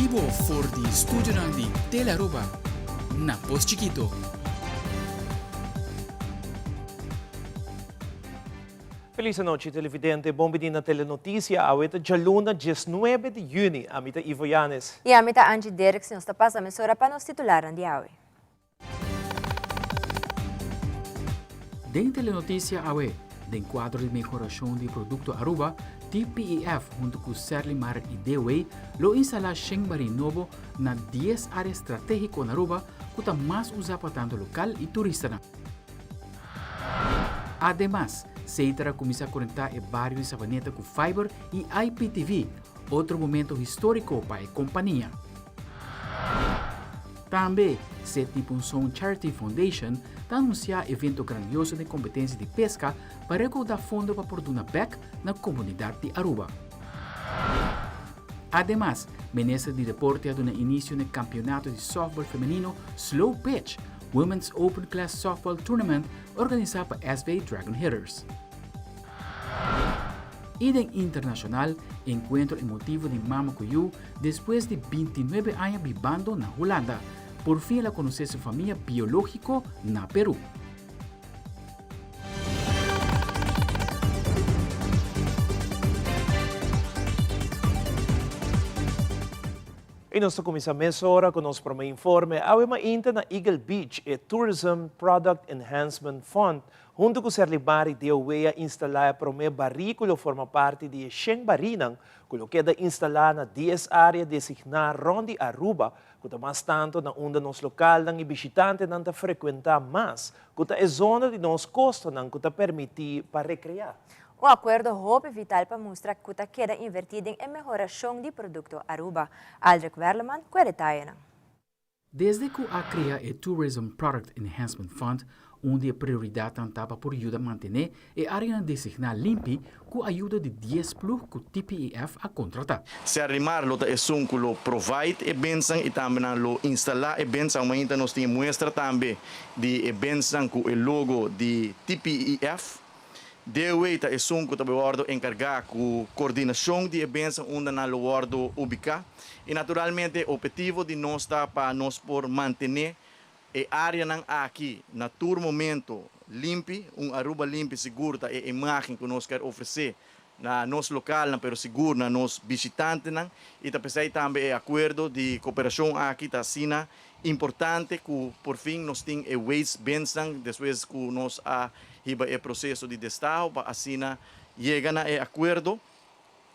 Exclusivo for the Studio di Telearuba, na Post Chiquito. Feliz noite, televidente. Bom dia na telenotícia. Aweta Jaluna, 19 de junho, amita Ivo Yanes. E amita Angie Derek, nos tapas a mesura para nos titularan de awe. Den telenotícia AWE, den quadro de mejoração de produto Aruba, TPEF, junto com Serli Mar e Dewey, lo instala Shengbari Novo na 10 áreas estratégicas na Aruba, que está mais usada para tanto local e turista. Además, Seitara começa a conectar o bairro de Sabaneta com Fiber e IPTV, outro momento histórico para a companhia. Também, Sete Punção Charity Foundation está anunciando evento grandioso de competência de pesca para recaudar fundo para pôr uma beca na comunidade de Aruba. Además, ministra de deporte ha dado início no campeonato de softball feminino Slow Pitch, Women's Open Class Softball Tournament, organizado por SV Dragon Hitters. E em internacional, encontro emotivo de Mama Cuyu depois de 29 anos vivendo na Holanda. Por fim, ela conheceu sua família biológica na Peru. E nós começamos a meia hora com o nosso primeiro informe. Awe mainta na Eagle Beach e Tourism Product Enhancement Fund, junto com o Serlibari de Uea instalar para o barrículo forma parte de Sheng Barinang, que queda instalar na 10 áreas designadas Rondi Aruba, que mais tanto na onda nos local e visitante não frequentar mais, que é zona de nos costa não que permitir para recrear. Um acordo Hope Vital para mostrar que está queda invertida em melhoração de produto Aruba. Aldrich Verleman, com detalhes. Desde que a criar o Tourism Product Enhancement Fund, onde a prioridade estava por ajudar a manter a área designada limpa, com a ajuda de 10 plus que o TPEF a contratar. Se arrimar lo é um que lo provide e benção e também lo instalar e benção, mas ainda nós temos mostra também de benção com o logo de TPEF. Dewey é um que está encarregado com coordenação de eventos onde na lugardo ubicar e naturalmente o objetivo de nós está para nós por manter a área aqui na todo momento limpa, Aruba limpa e seguro é a imagem que nós queremos oferecer na nosso local, pero seguro na nos visitantes e também acordo de cooperação aqui está sendo importante que por fim nós temos o waste benção depois que nós hiba o processo de destao para assim chegar a acordo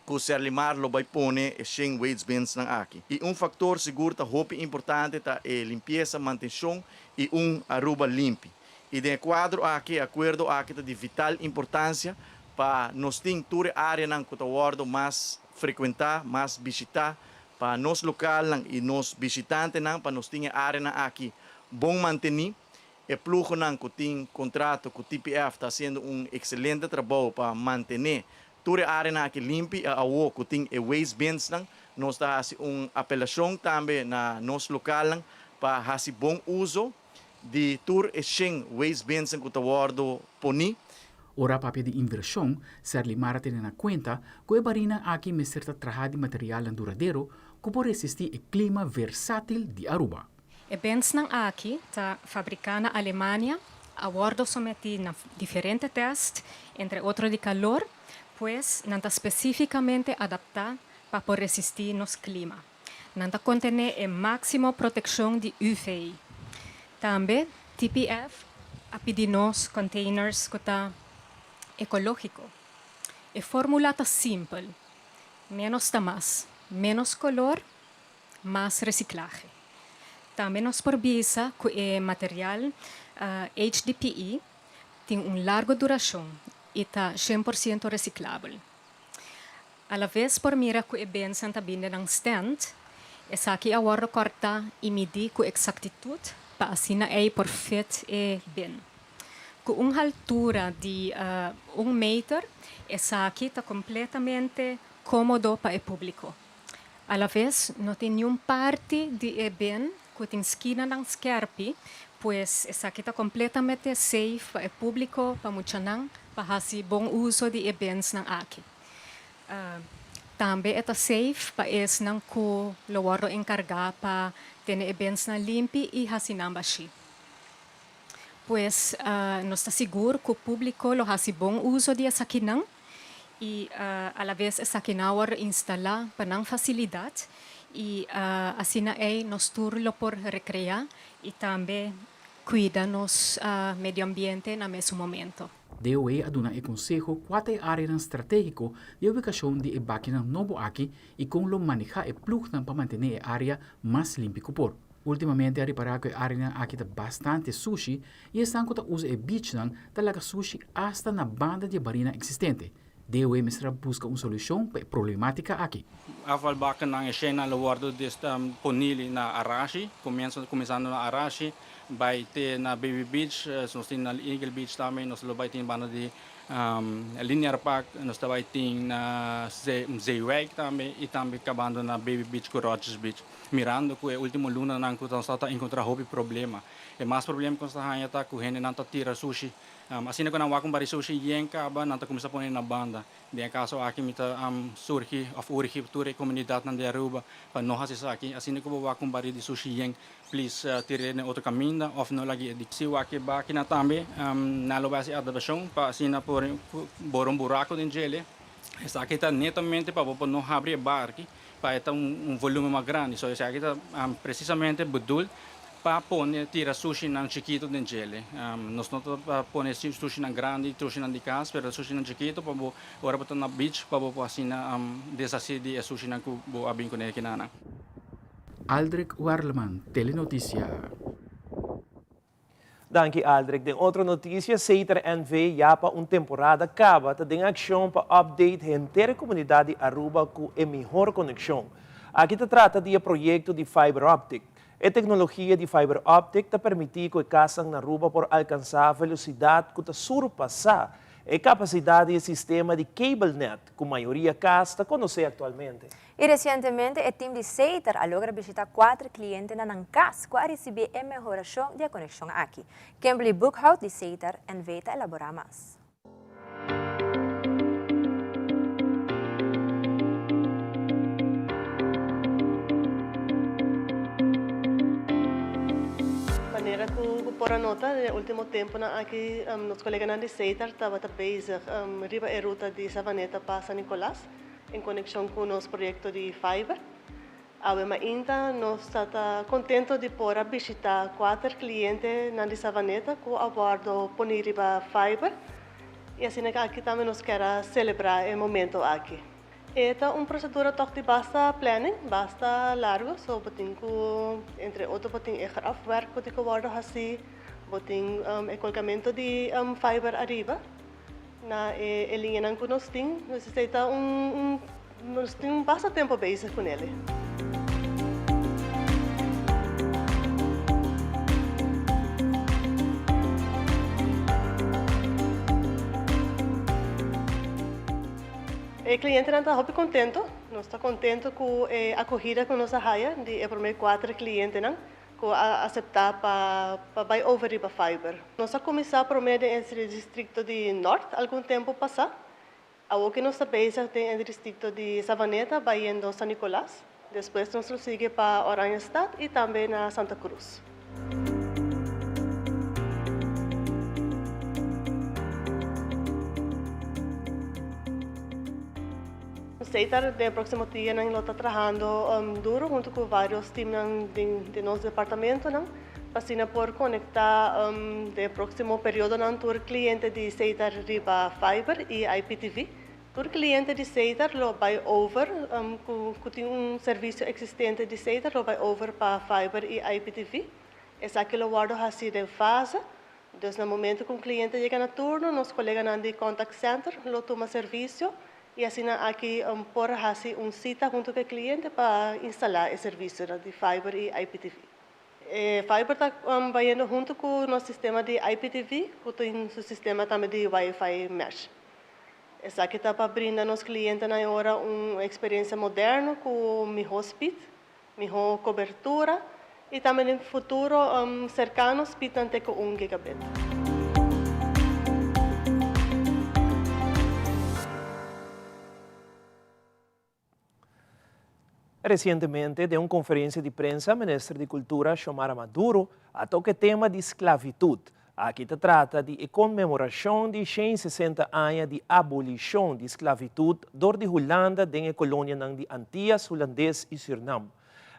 que o Serlimar lo vai pone e Sheng waste benção aqui e fator seguro tá hope importante tá a limpeza manutenção e Aruba limpo e de quadro aqui acordo aqui tá de vital importância para nós ter toda a área que está mais frequentar, mais visitar, para nós local e nós visitantes para nós ter a área aqui bom manter e plugo que tem contrato com o TPF está sendo excelente trabalho para manter toda a área aqui limpa e a que tem o waste bins nós está fazendo apelação também na nosso local para fazer bom uso de toda a waste bins que está poni. Ora papel de inversão, Serlimar tem na conta que a barina aqui me certa trabalho de material duradouro que pode resistir ao clima versátil de Aruba. E bens ng aqui está fabricada na Alemanha, abordo sometido a diferentes testes, entre outros de calor, pois não está especificamente adaptada para poder resistir nos clima. Não está contém a máxima proteção de UVI. Também, TPF a pedir nos containers que está ecológico. A fórmula está simples, menos está mais, menos color, mais reciclagem. Também nos provisa que o material HDPE tem larga duração e está 100% reciclável. A la vez, por mira que o benção também ng stand, essa aqui agora corta e medir com exactitud para assim por fit e bem. Com altura de 1 meter, essa aqui está completamente cômodo para o público. A la vez, não tem nenhuma parte de bem que tem esquina ng scarpi, pois essa aqui está completamente safe para o público, para muitos para fazer bom uso de eventos ng aqui. Também está safe para es não que lo guardo encargar para ter eventos na limpi e hasinambashi. Pues não está seguro que o público lo hace bom uso de essa quinão e a la vez essa quinão instalar para não facilidade e assim nos turlo por recrear e também cuida nos medio ambiente na mesmo momento. DOE aduna e consejo quatro áreas estratégico de ubicação de máquina novo aqui e com lo manejar e plug para manter a área mais limpa que por. Ultimamente a reparar que a área aqui está bastante sushi e estão que usa e beach nan talaga sushi hasta na banda de barina existente. DOE mestra busca uma solução para a problemática aqui. Afvalbakken ng Shena Lawardo desta ponili na Arashi, começando na Arashi, vai ter na Baby Beach, nós temos na Eagle Beach também, nós vai ter banda de Linear Park, nós vai ter na Zeeweg também e também acabando na Baby Beach com Rogers Beach. Mirando que o último luna nang ko está encontrar hobby problema. E mais problema com esta hanya tá que hene nanta tira sushi. Assim que não vá com bari sushi yenka ba nanta começa a pôr na banda. De caso aqui mita surgi of urgi ture comunidade na de Aruba para não hasis aqui. Assim que vá com bari de sushi yen please tire ne outro caminho of no lagi ediksi aqui ba aqui na tambe na lobasi adaptação para assim na por borom buraco de gele. Essa aqui está netamente para não abrir bar aqui. Para ter volume mais grande. So, aqui está precisamente bedul para pôr tira sushi na chiquito de gele. Nós não pôr sushi na grande, sushi na de casa, mas sushi na chiquito para ora botar na beach para assim na desassi de sushi na que bo abin com ele na. Aldrich Werleman, Telenoticia. Danke Aldrich. Den outra notícia, Seiter NV japa temporada acaba tem ação para update a inteira comunidade Aruba com a melhor conexão. Aqui se trata de um projeto de fiber optic. A tecnologia de fiber optic te permite que casas na Aruba por alcançar a velocidade que surpassar a capacidade do sistema de cable net, que a maioria casas conhece atualmente. E recentemente, o time de Seiter logra visitar 4 clientes na Nancas para receber a melhoração da conexão aqui. Kimberly Bookhout de Seiter invita a elaborar mais. Maneira que por a nota, no último tempo, aqui, nosso colega de Seiter estava bezig riba a ruta de Savaneta para San Nicolás, em conexão com o nosso projeto de fiber. Ainda nós estamos contentos de poder visitar 4 clientes na de Savaneta com a bordo de riba fiber. E assim aqui também nós queremos celebrar o momento aqui. Esta é procedura de basta planning, basta largo, so boting ko entre outro boting e grafwerk boting ko bordo assim, boting e colgamento de fiber arriba. Na linha não que nós temos, necessita nós temos bastante tempo base com ele. O cliente não está muito contente, nós estamos contentes com a acolhida com nossa raia, de primeiro 4 clientes não, que aceitar para over riba fiber. Nós começamos a prometer nesse distrito de Norte algum tempo passado. A que nós sabemos tem no distrito de Savaneta, vai indo San Nicolás. Depois nós seguimos para Oranjestad e também na Santa Cruz. Seiter, no próximo dia, nós estamos trabalhando duro junto com vários times de nosso departamento, para por conectar no próximo período o cliente de Seiter riba fiber e IPTV. O cliente de Seiter lo vai over, que tem serviço existente de Seiter, lo vai over para fiber e IPTV. Essa aqui lo guardo assim de fase. Então, no momento que o cliente chega no turno, nosso colega de contact center lo toma serviço. E assim aqui por assim cita junto com o cliente para instalar o serviço de fiber e IPTV. Fiber está indo junto com o nosso sistema de IPTV, que tem o sistema também de Wi-Fi mesh. Essa aqui está para brindar aos clientes na hora uma experiência moderna com melhor speed, melhor cobertura e também no futuro cercano speed até com 1 gigabit. Recentemente, de uma conferência de prensa, o ministro de Cultura, Xiomara Maduro, toca o tema de esclavitud. Aqui se trata de comemoração de 160 anos de abolição de esclavitud dor de Holanda em colônia de Antillas, Holandês e Suriname.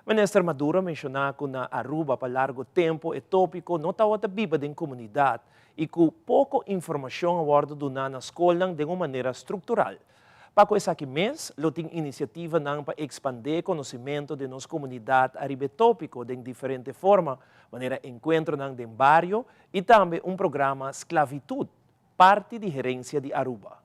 O ministro Maduro mencionou que na Aruba, para largo tempo, é tópico não estava viva em comunidade e que pouca informação a bordo do na escola de uma maneira estrutural. Para esse aqui mês, tem iniciativa para expandir conhecimento de nossa comunidade aribetópico de diferente forma, maneira encontro de barrio e também programa esclavitud, parte de gerência de Aruba.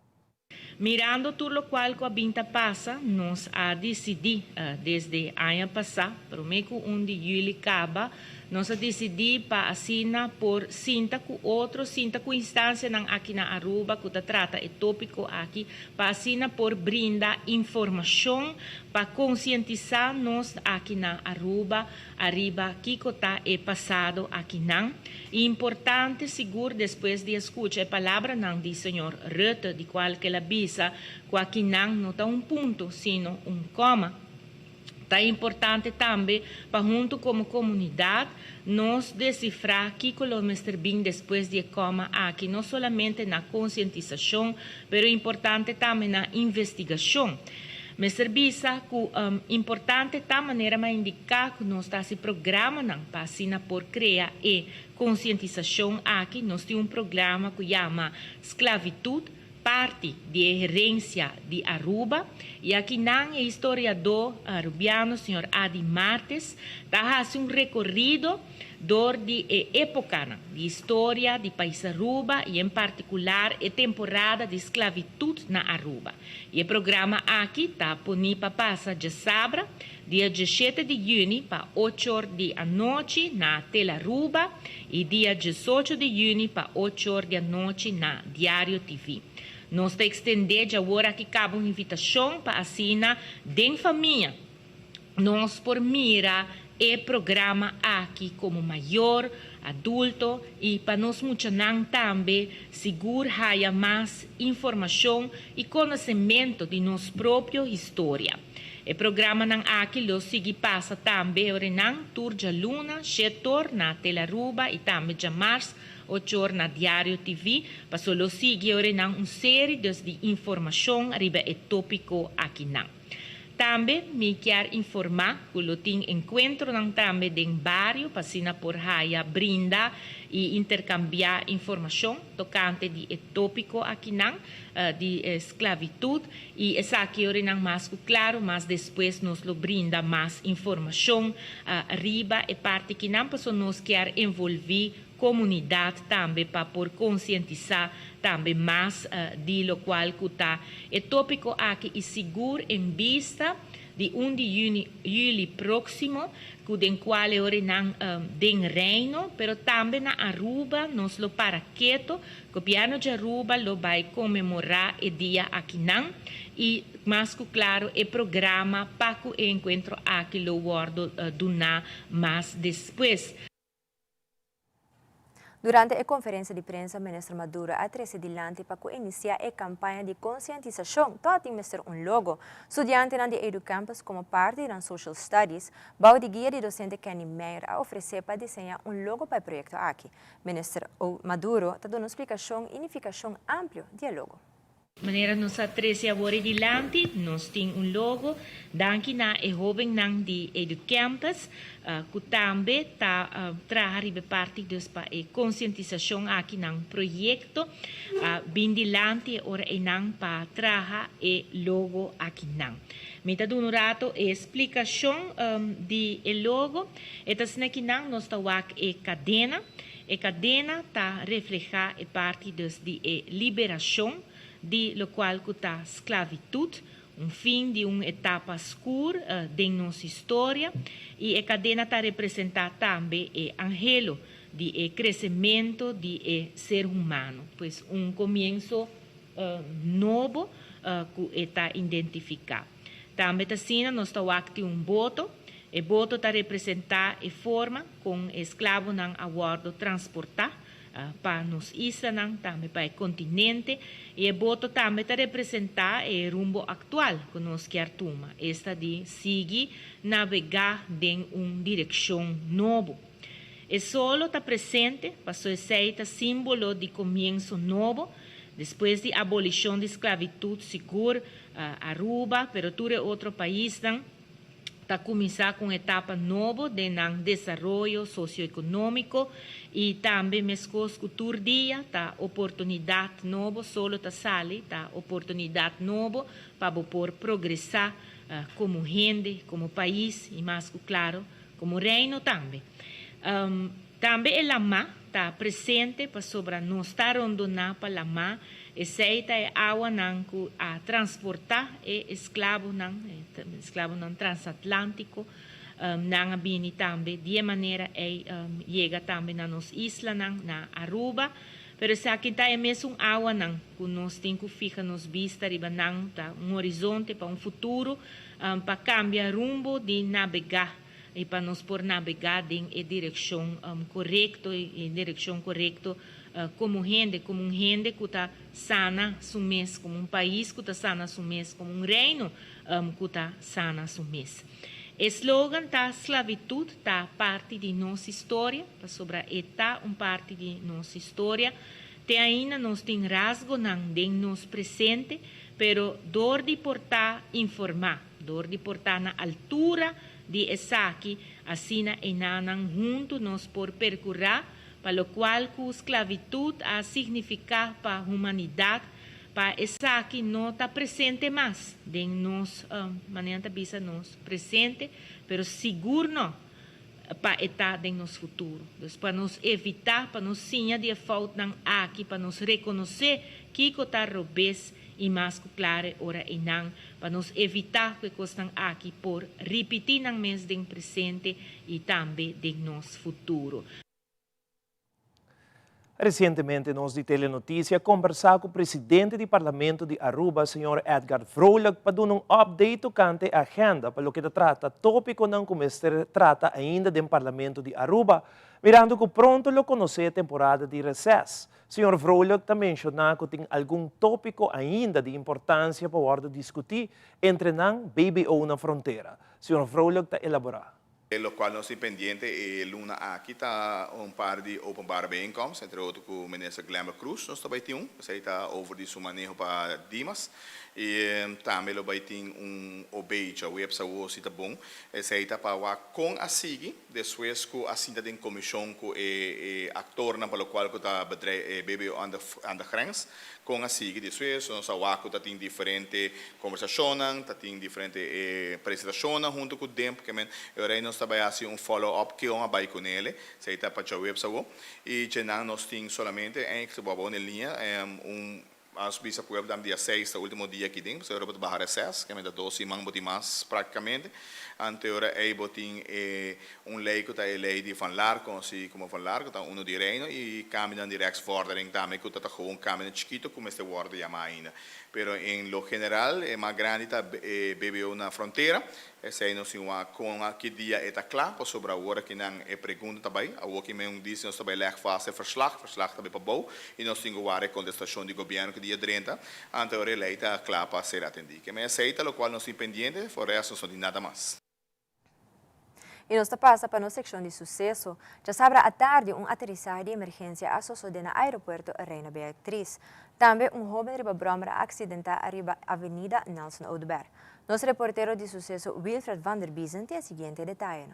Mirando tudo o qual a binta passa, nós a decidir desde ano passado, para o mês 1 de julho acaba, nós a decidir para assinar por cinta com instância aqui na Aruba, que trata é tópico aqui, para assinar por brindar informação, para conscientizar nós aqui na Aruba, arriba que está é passado aqui não. E importante, seguro, depois de escutar a palavra do senhor Rutte, de qual que ela visa, que aqui não está ponto, sino coma. É importante também, para junto como comunidade, nós decifrar que o Mr. Bean depois de coma aqui, não somente na conscientização, mas importante também na investigação. Me serviça que importante da maneira mais indicar que nós está se programa para assinar por criar e conscientização aqui, nós temos programa que chama esclavitud, parte de herência de Aruba, e aqui não é historiador arubiano, senhor Adi Martes, está fazendo recorrido de época de história de país Aruba e em particular a temporada de esclavitud na Aruba. E o programa aqui está ponido para passar de sábado, dia 17 de junho, para 8 horas da noite na Tela Aruba e dia 18 de junho, para 8 horas da noite na Diário TV. Nós temos que estender agora que cabe uma invitação para assinar de família. Nós por mira e programa aqui como maior, adulto e para nós mencionar também segurar mais informação e conhecimento de nossa própria história. O programa aqui lo sigue passa também orenang tour de luna, setor na Tela Aruba e também de março 8 horas na Diário TV, para solo seguir uma série de informação arriba e tópico aqui não. Também me quero informar que eu tenho encontro também em barrio, para por raia brinda e intercambiar informação tocante de tópico aqui não, de esclavitud e essa aqui é mais claro, mas depois nos lo brinda mais informação arriba e parte que não para nós quer envolver comunidade também para por conscientizar também mais de lo qual que está. O tópico aqui é seguro em vista de 1 de julho próximo, que den qual não den reino, pero também na Aruba, nós lo para quieto, que o governo de Aruba lo vai comemorar o dia aqui não, e mais que claro, o programa para que o encontro aqui lo guardo donar mais depois. Durante a conferência de prensa, o ministro Maduro atrese dilante para iniciar a campanha de conscientização. Toting Mr. logo, estudiante de EduCampus como parte da Social Studies, bao de guia de docente Kenny Meyer a oferecer para desenhar logo para o projeto aqui. Ministro Maduro está dando uma explicação e unificação ampla do logo. Maneira nos atrese agora dilante, nós temos logo, daqui na jovem de EduCampus, que também está trabalhando parte da conscientização aqui no projeto, bem dilante, ora não para trabalhar e logo aqui não. Mita do rato a explicação de logo, então aqui não nós estamos a cadena está reflejar a parte de liberação de lo qual está esclavitud, fim de uma etapa escura de nossa história, e a cadena está representada também o angelo de crescimento de ser humano, pois começo novo que está identificado. Também assim, nós estamos aqui voto, o voto está representado em forma com escravo não aguardo transportar para nos islas também para o continente e o voto também está representar o rumbo atual que nós quer tomar, esta de seguir navegar em uma direção nova. E solo está presente para ser símbolo de começo novo, depois de abolição da esclavitud segura Aruba, pero todo outro país está começar com etapa nova de desenvolvimento socioeconômico e também mesmo cultura dia tá oportunidade nova solo tá sali tá oportunidade nova para por progressar como gente, como país e mais claro como reino também. Também a Lama está presente para sobre nós estar abandonar para Lama e seita é água a transportar escravo transatlântico nang abini também de maneira chega também na nos isla na Aruba, pero sa kita é mesmo água que nós temos que ficar nos vista riba tá horizonte para futuro para cambiar rumbo de navegar e para nós por navegar em direção correta como gente que está sana sumês, como um país que está sana sumês, como um reino que está sana sumês. O slogan da esclavitud está parte de nossa história, sobre está parte de nossa história. Te ainda nós tem rasgo de nosso presente, pero dor de portar informar, dor de portar na altura de esaqui, assim e nanan junto nós por percorrer, para lo qual que a esclavitud a significar para a humanidade, para esaqui não está presente mais, de nós maneira bisa nós presente, pero seguro não para estar em nosso futuro. Então, para nos evitar, para nos sinha de falta aqui, para nos reconhecer que está robês e mais claro ora e não, para nos evitar que estão aqui por repetir no mês do presente e também de nosso futuro. Recentemente, nós de Telenotícia conversamos com o presidente do Parlamento de Aruba, Sr. Edgar Vrolijk, para dar um update tocante à agenda para o que trata tópico não como este trata ainda do Parlamento de Aruba, mirando que pronto lo conhecer a temporada de recesso. Sr. Vrolijk também mencionou que tem algum tópico ainda de importância para discutir entre nang BBO na fronteira. Sr. Vrolijk está elaborar. Lo qual non si pendiente e luna aqui está par de open bar bijeenkomst, entre outros com o ministro Glamour Cruz, nós também temos, você está over de seu manejo para Dimas, e também lo vai ter obeijo, o web saúde está bom, você está para com a SIGI, depois com a cinta de comissão com o actor na para o qual está BBO aan de grens, com a SIGI, depois nós está tem diferente conversações, tem diferente apresentações junto com o tempo, que nós trabalhamos follow-up que uma vai com ele, você está para o web saúde, e já nós temos somente que se boa linha as bisa web dam dia 6 o último dia aqui dentro, você vai barrar acesso, que é da 12 mãos botim mais praticamente. Anteora é botim lei que tá lei de van largo, assim como van largo, tá de reino e caminham direto vordering também que tá gewoon caminham chiquito como este word chama ainda. Pero em lo general é mais grande tá BBO na fronteira. Esse aí nós com aqui dia está claro sobre a hora que não é pergunta também. A hora que me diz nós também leg fase verslag também para bom e nós temos a contestação do governo que dia 30. Anteora lei está claro para ser atendido. Que me aceita, lo qual nós estamos pendentes, for resto não tem nada mais. E nós passa para a nossa secção de sucesso. Já sabe à tarde aterrissagem de emergência associada no aeroporto Reina Beatriz. Também jovem riba bromra acidental arriba Avenida Nelson Oudberg. Nosso reportero de sucesso Wilfred van der Biesen tem o seguinte detalhe.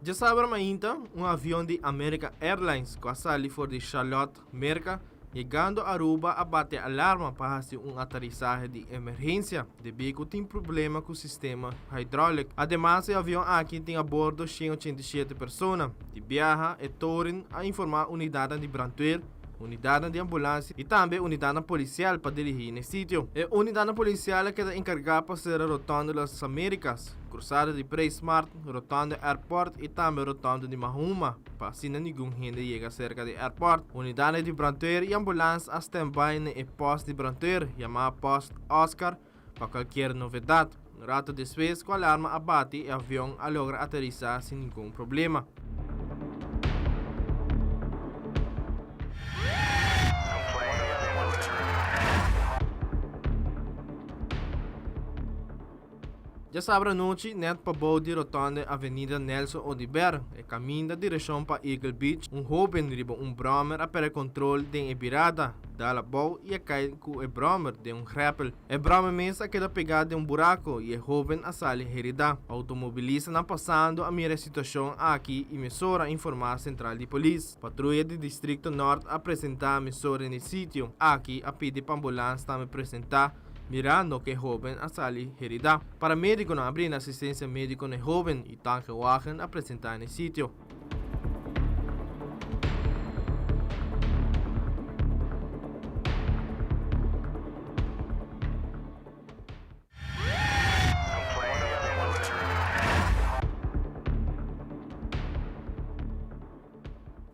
Já sabe ainda, avião de American Airlines que saiu de Charlotte, América, chegando a Aruba a bater alarma para fazer aterrissagem de emergência, devido que tem problema com o sistema hidráulico. Ademais, o avião aqui tem a bordo 187 pessoas. De viaja e torna a informar a unidade de Brantuer unidade de ambulância e também unidade policial para dirigir no sítio. A unidade policial que é encarregada para ser a Rotonda das Américas, cruzada de Presmart, Rotonda Airport e também Rotonda de Mahuma, para assim nenhum gente chega cerca do airport. Unidade de Branteur e ambulância a stand-by no posto de Branteur, chamada Post Oscar, para qualquer novidade. No rato depois, com a alarma abate, o avião logra aterrissar sem nenhum problema. Já sabe a noite, net para boa de rotonda Avenida Nelson Odiber, e caminho da direção para Eagle Beach, jovem riba brommer a para controle de virada, dá boa e cai com o brommer de rappel. O brommer mesmo queda pegado de buraco e o jovem a sali herida. Automobilista não passando a minha situação aqui e emissora informar a central de polícia. Patrulha do Distrito Norte apresentar a emissora no sítio. Aqui a pedir para a ambulância também apresentar mirando que jovem a sali herida. Para médico não abrir assistência médica no jovem e tanque wagen apresentar no sítio.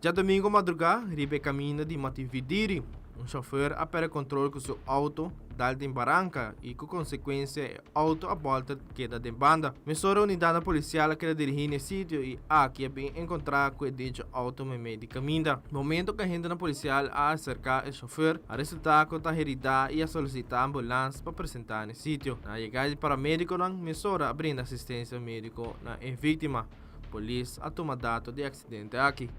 Já domingo madrugada, ribe caminho de Matividiri, chauffeur a para controle com seu auto dal em barranca e com consequência o auto a volta queda de banda. Mesora unidade policial que dirige no sítio e aqui é bem encontrar com o dito auto no meio de caminho. Momento que a gente na policial a acercar o chauffeur, a resultar com a herida e a solicitar ambulância para apresentar no sítio. Na chegada de paramédico, mesora abrindo assistência médica na vítima. Polícia a tomar data de acidente aqui.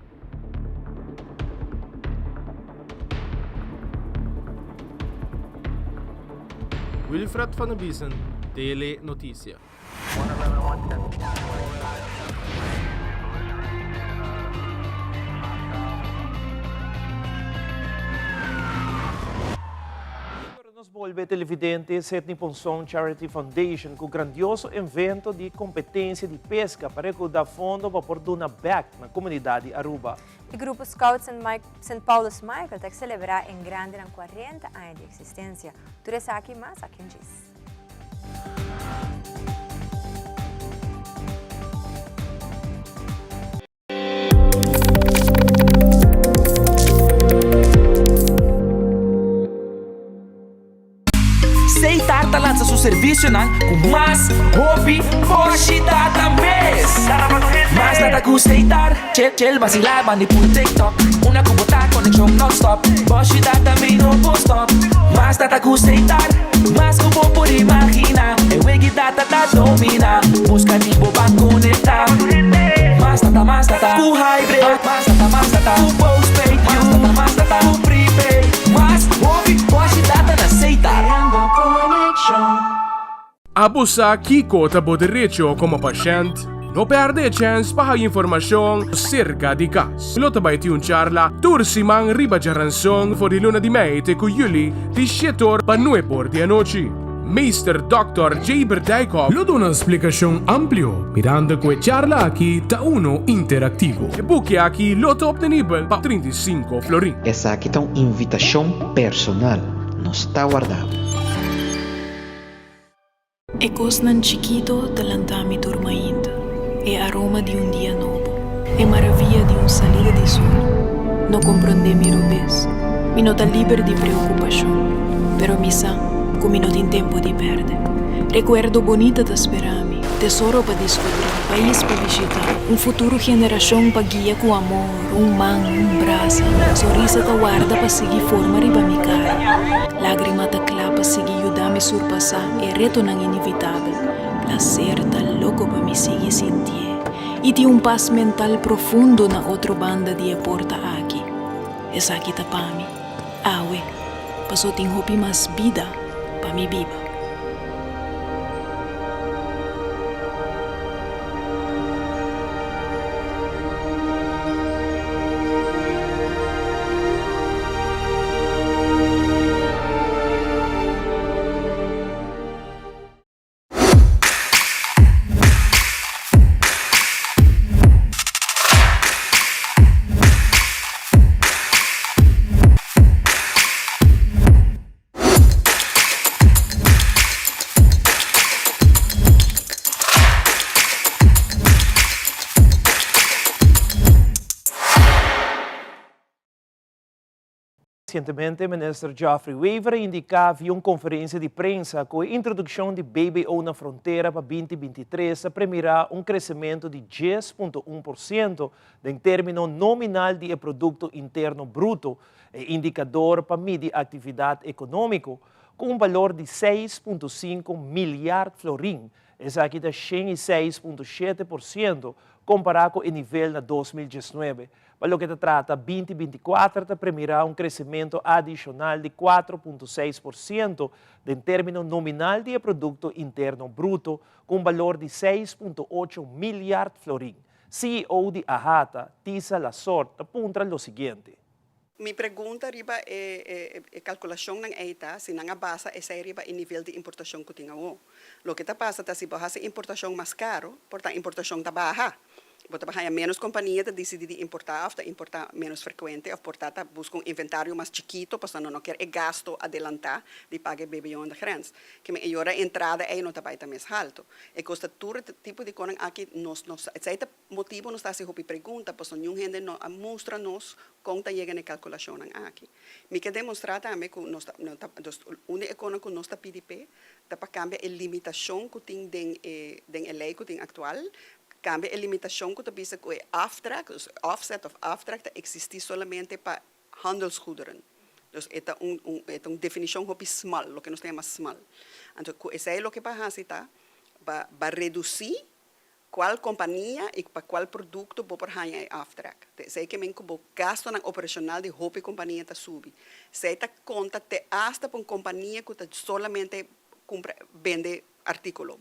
Wilfred van der Biesen, Tele Notícia. Nos volve televidente Sete Nippon Charity Foundation com o grandioso evento de competência de pesca para dar fundo para pôr na back na comunidade Aruba. O grupo Scout St. Paulo's Michael está celebrar em grande 40 anos de existência. Tudo isso aqui, mas aqui diz. Seitar lança seu serviço com mais hobby, hoje data mês. Mas nada com Seitar, chill, vacilar, manipula TikTok. Una kubota, conexão non-stop. Hoje data me no stop. Mas nada com Seitar, mas kubo por imaginar. Eu egi data da domina, busca tipo pra conectar. Mas nada, com hybrid. Mas nada, com postpaid. Mas nada, com prepaid. Mas hobby, hoje data na Seitar. Abusa Kiko tabo derecho como paciente. No perde chance para informação cerca di caso. Lo tabaiti un charla tursimang riba jaranson for di luna di mei con Yuli di Shetor pa 9 porti a noci. Mr. Dr. J. Berdaikov lo da una explicación amplio, mirando que charla aquí ta uno interactivo. E buque aquí lo top de nivel pa 35 florin. Essa aqui tá uma invitação personal, não está guardado. E cosnan chiquito talantami dormaindo, e aroma de um dia novo, e maravilha de uma salida de sol. Não compreende rubes, mi não tá livre de preocupação, pero mi sa, come não tem tempo de perder. Recuerdo bonita da sperami, tesoro para descobrir, país para visitar, futuro geração para guiar com amor, man, braço, sorriso da guarda para seguir forma riba mi cara, lágrima da clá para seguir ajudar me surpassar e reto não inevitável, placer da louco para me seguir sentir, e de paz mental profundo na outra banda de a porta aqui. Essa aqui tá para mim, awe, passou tem hopi mais vida para me viva. Recentemente, Minister Geoffrey Weaver indicava em uma conferência de prensa que a introdução de BBO na fronteira para 2023 permitirá um crescimento de 10,1% em termos nominal de produto interno bruto, indicador para medir atividade econômica, com um valor de 6,5 milhões de florins. Essa aqui está 6,7% comparado com o nível na 2019. Para o que se trata, 2024 permitirá um crescimento adicional de 4,6% em termos nominal de produto interno bruto, com um valor de 6,8 milhões de florins. CEO de Ahata, Tisa Lasorte, apunta o seguinte. Mi pergunta riba calculação ng EITA, se nga basa essa riba o nível de importação que tinha o. Lo que está passa se bahasa importação mais caro, portanto importação está baixa. Bota bahaya menos companhia te decide de importar menos frequente, ou portanto busca inventário mais chiquito, para não quer gasto adelantar de pagar BBO na grens. Que me agora entrada é não tabai também alto. E custa todo tipo de coisa aqui nos esse motivo nos está se hopi pergunta, pois nenhum gente no mostra nos conta chega na calculação aqui. Me quer demonstrar também que nós única coisa que nós está PDP, tá para cambiar a limitação que tem den lei que tem atual. Cambia a limitação que bisa que o offset of aftrag existe solamente para handelsgoederen. Dus é uma definição hopi small, lo que nós chamamos small. Então, esse é o que passa para reduzir qual companhia e para qual produto vou ganhar aftrag. Esse é que me o gasto na operacional de hopi companhia está subi. Se é conta te hasta para uma companhia que solamente vende artículo.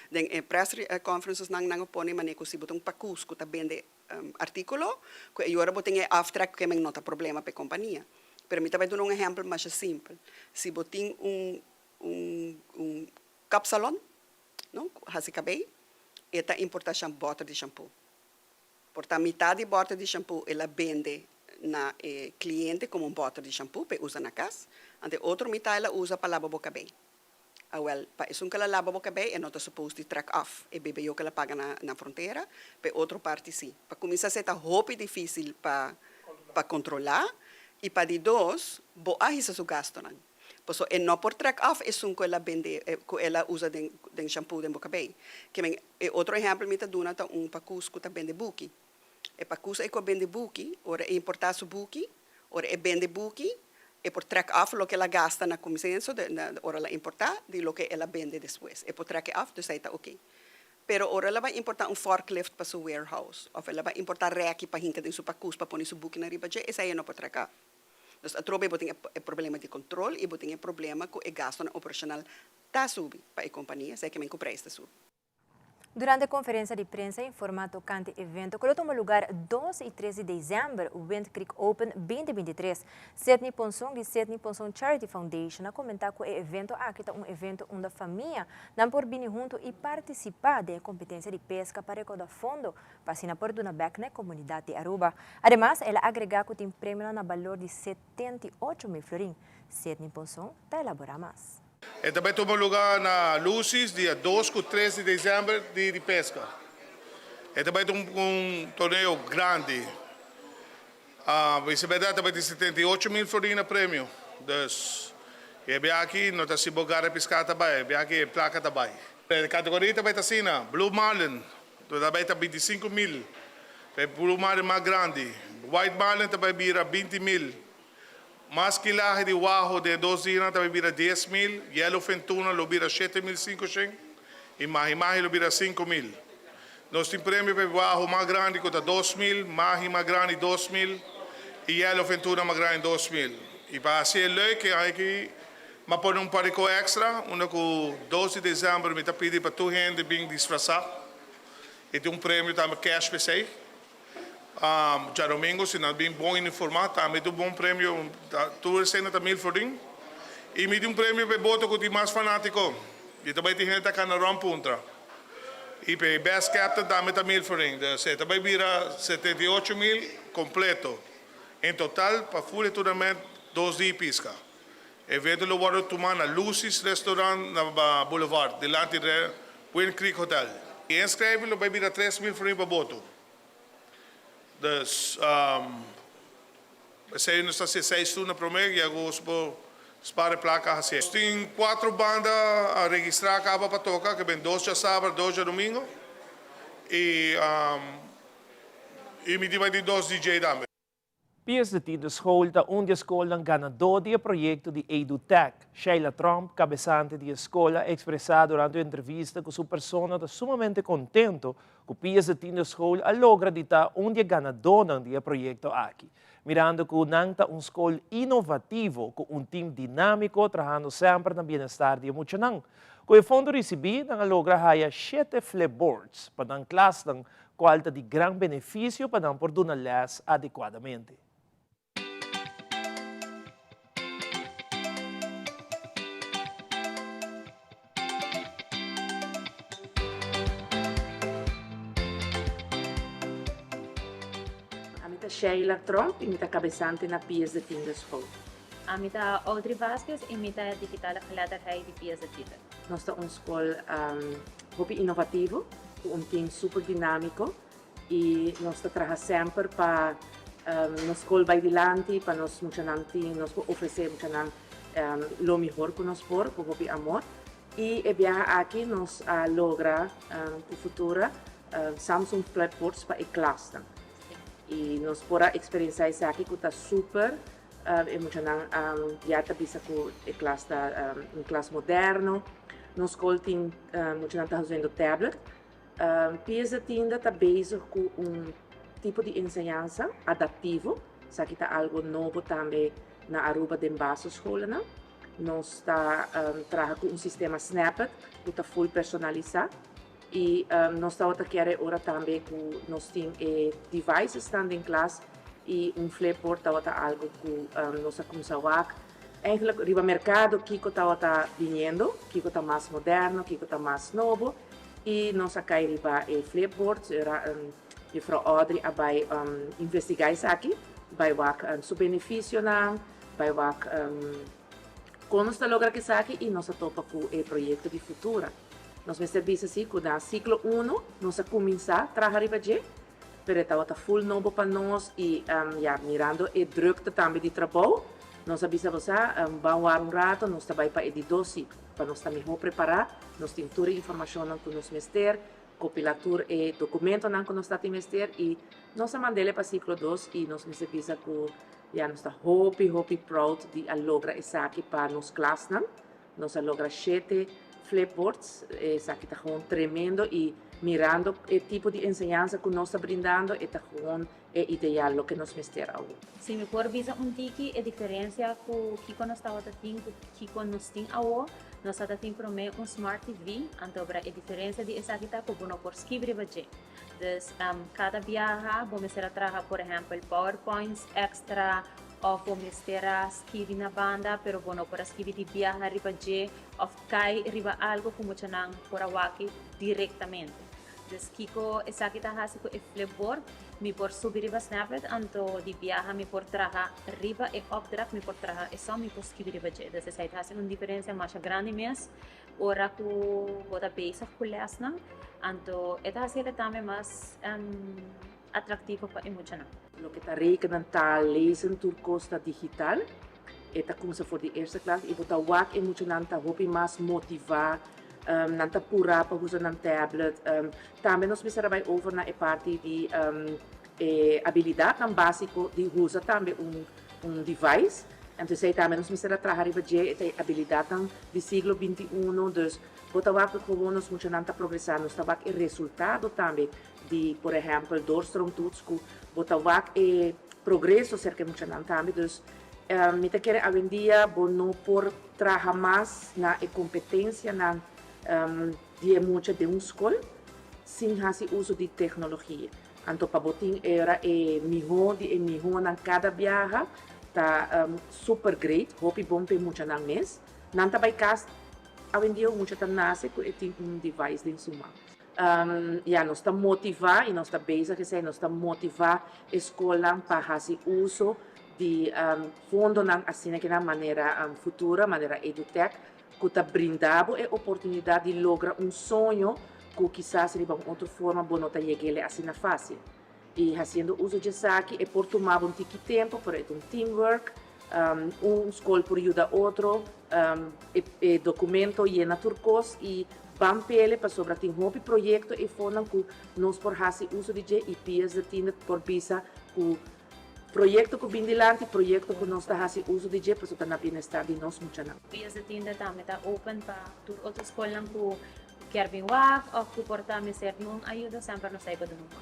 En press conferences nang pone maneco si botong pakus ko tabende artículo, que agora boting aftrack que não tá problema para companhia. Pero me também dou um exemplo mais simples. Se boting capsalon, não, hasi cabei, eta importação bota de shampoo. Porta metade de bota de shampoo ela vende na cliente como bota de shampoo para usar na casa, ante outro metade ela usa para lavar boca bem. Well, pa isang kalalaba mo kabay, not supposed to track off. E bebeyo ka paga na fronteira, pe outro parte sim. Pa começar a ser hopi difícil pa controlar, e pa di dos, boahi sa su gasto nan. So, e no por track off, isang ko ela vende, ko ela usa den shampoo den bokabay. Kaya outro exemplo, mita duna ta pakus ko ta vende buki. E pakus ay ko vende buki, ora e importar su buki, ora e vende buki, e por track off lo que ela gasta na comienzo, ora ela importa, de lo que ela vende después. E por track off, dus está ok. Pero ora ela vai importar forklift para su warehouse, ou ela vai importar reki para hinka din su pakus, para poner su buki na riba, essa aí não por track off. Dus atrobe boting problema de controle e boting problema com o gasto na operacional tá subi para a companhia, sei que me compra esta subi. Durante a conferência de prensa em formato cante evento, que tomou lugar 12 e 13 de dezembro, o Wind Creek Open 2023, Sydney Ponsong de Sydney Ponsong Charity Foundation a comentar que o evento aqui é um evento onde a família não pode vir junto e participar da competência de pesca para recaudar fundo para se por dona back na comunidade de Aruba. Además, ela agrega que tem prêmio na valor de 78 mil florins. Sydney Ponsong está elaborar mais. E também tomou lugar na Lucis, dia 2 e 13 de dezembro, de pesca. E também um torneio grande. Recebeu também de 78 mil florins na prêmio. E aqui não está se bogar a pescar também, e aqui placa também. A categoria também está assim, Blue Marlin, também está 25 mil. Blue Marlin mais grande. White Marlin também vira 20 mil. Mas quilaje de Wahoo de 12 dias também vira 10 mil, Yellowfin Tuna lo vira 7.500 e Mahi lo vira 5 mil. Nós temos prêmio para Wahoo mais grande que 2 mil, Mahi mais grande 2 mil e Yellowfin Tuna mais grande 2 mil. E para ser leuk, aqui, mas por um parico extra, com 12 de dezembro, me está pedindo para tu gente vir disfarçar. E tem prêmio também cash para você. Já domingo, se não bem bom informado, também tem bom prêmio, tu recebe 1000 florins. E me tem prêmio para boto que é mais fanático. E também tem gente que está na rampuntra. E para best captain também tem 1000 florins. Também vira 78 mil completo. Em total, para full tournament, 2 dias pesca. Evento lo vado tomar na Lucy's Restaurant na Boulevard, delante do Wind Creek Hotel. E inscreve-lo vai virar 3 mil florins para boto. Dus Você não está se 6 turnos para mim, e agora para placa assim. Tem 4 bandas a registrar acaba para tocar, que vem 2 de sábado, 2 de domingo. E me dividi 2 DJ também. PSD da school da onde a escola ganador do projeto de EduTech. Sheila Trump, cabeçante da escola, expressou durante a entrevista que sua persona está sumamente contento que o PSD da escola logra ditar onde é ganador do projeto aqui. Mirando que nanta uma escola inovativa com um time dinâmico, trabalhando sempre no bem-estar de muitos. Com o fundo recebido, logra haya 7 flipboards para dar classe de qual de grande benefício para dar por uma les adequadamente. Sheila Trump, imita cabeçante na PSD da School. Amita Audrey Vasquez, imita digital leaderheid di PSD. Nós temos uma escola inovativo, com um time super dinâmico e nós trabalhamos sempre para na escola vai dilante, para nós oferecer o melhor que nós podemos, com amor. E aqui nós logra no futuro Samsung Flipboards para a classe. E nós podemos experienciar isso aqui que está super emocionante. Já está bisa com a classe moderno. Nós temos emocionante fazendo tablet. Pisa tinda está bezig com tipo de ensinança adaptivo. Isso aqui está algo novo também na Aruba de basisschool. Nós está trabalhando com sistema Snapchat que está full personalizado. E nós estamos querendo agora também que nós temos devices em classe e flipboard está algo que nós começamos a fazer. Eigenlijk, o mercado que está vindo, que está mais moderno, que está mais novo. E nós aqui flipboards, a Frau Audrey vai investigar isso aqui, vai ver o benefício, vai ver como está logrando isso aqui e nós topa com o projeto de futuro. Nós vamos servir assim que no ciclo 1 nós começar a trabalhar para pero está full novo para nós e mirando a drukte também de trabalho, nós avisamos vamos rato, nós também para editar para nós também preparar, nós temos toda a informação que nós mester, compilatura e documento que nós temos e nós mandamos para ciclo 2 e nós servimos que nós está hope proud de lograr isso aqui para nos classe, nós logra 7 flipboards, isso aqui está tremendo e mirando o tipo de ensinança que nós estamos brindando, é ideal o que nós mesteramos. Se me for visa tiki, a diferença que nós estamos tendo, que nós temos agora, nós estamos tendo Smart TV, então a diferença de essa aqui está com o por escrever baje. Então, cada viagem, vamos trabalhar, por exemplo, PowerPoints extra, ou vamos escrever na banda, pero bueno, para escrever de viagem riba je, ou cai riba algo como chanang por awaki diretamente. Então, kiko essa aqui está com o flipboard, me por subir riba Snapchat, então de viagem me por trabalhar riba e opdracht me por trabalhar e só me por escrever riba je. Então, essa está uma diferença mais grande mesmo, ora que bota base com lesson, então esta é também mais atrativo para emocionar. O que está rekenando lezen tur costa digital, eta como se for de eerste klas, e bota wak emocionante, hopi mais motivar, nanta pura para usar na tablet. Também nós precisamos over na parte de habilidade não básico de usar também device. Então sei também nós precisamos trabalhar a habilidade do século 21, dus bota wak como nós emocionante progressar, nós tá wak o resultado também de, por exemplo, doorstromtoets que bota wak e progresso cerca emocionante também, dus me te quer hoje em dia não por trabalhar mais na competência na de muita de escola sem fazer uso de tecnologia. Então para botin era melhor na cada viagem tá super great, hope bom para muita na mês. Não tá vai cas hoje em dia muita tá nasce com device de suma. Nós estamos motivar e nós estamos bem que sei nós estamos motivar a escola para fazer uso de fundo assim que na maneira futura, maneira EduTech, que está brindando a oportunidade de lograr sonho que quizás de uma outra forma não está chegando assim na fácil. e fazendo uso de saque e por tomar um tiki tempo, por um teamwork, escola por ajudar outro, e documento e na turcos e bampele para sobre tem hobby projeto e foram que nós por fazer uso de e pias de tinta por pisa o projeto que vem dilante, projeto que nós está fazendo uso de para sobre na bem-estar de nós muito não. Pias de tinta também está open para outras escolas que querem wak ou que portar me ser não ajuda sempre nos saiba do mundo.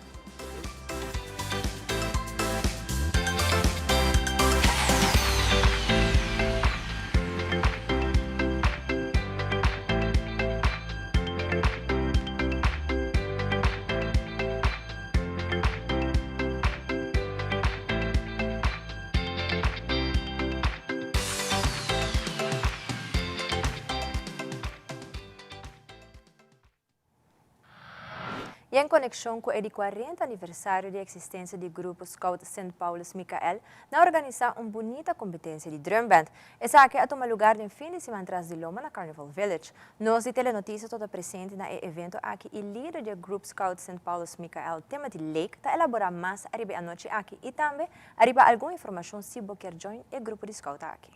E em conexão com o 40 aniversário de existência do Grupo Scout St. Paulus Michael, na organizar uma bonita competência de drum band. Essa aqui a tomar lugar no fim de semana atrás de Loma, na Carnival Village. Nós de Telenotícia toda presente na evento aqui e líder do Grupo Scout St. Paulus Michael, Timothy Lake, está elaborar mais arriba a noite aqui e também arriba alguma informação se você quer join o grupo de Scout aqui.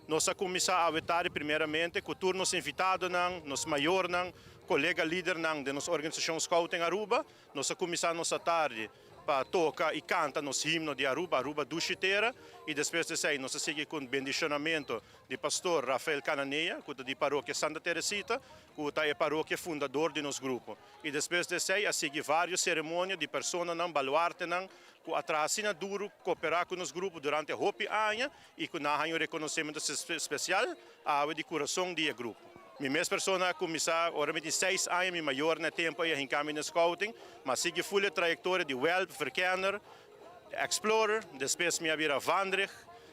Nós começamos a vetar primeiramente com turnos invitados, nos maiores, colega líder de nossa organização Scout em Aruba. Nós começamos a tarde para tocar e cantar nos himnos de Aruba, Aruba Dushitera. E depois de isso, nós seguimos com o bendicionamento do pastor Rafael Cananeia, que é da paróquia Santa Teresita, que é a paróquia fundador de nosso grupo. E depois de isso, seguimos várias cerimônias de pessoas, baluarte, que atrasina duro cooperar com o nosso grupo durante a Hopi Anha e que nós temos um reconhecimento especial ao de coração do grupo. Minha mesma pessoa começou, ora, 6 anos, minha maior no tempo, em caminho de scouting, mas sigo full trajetória de Welp, Verkenner, Explorer, depois me abrir a Vandrich,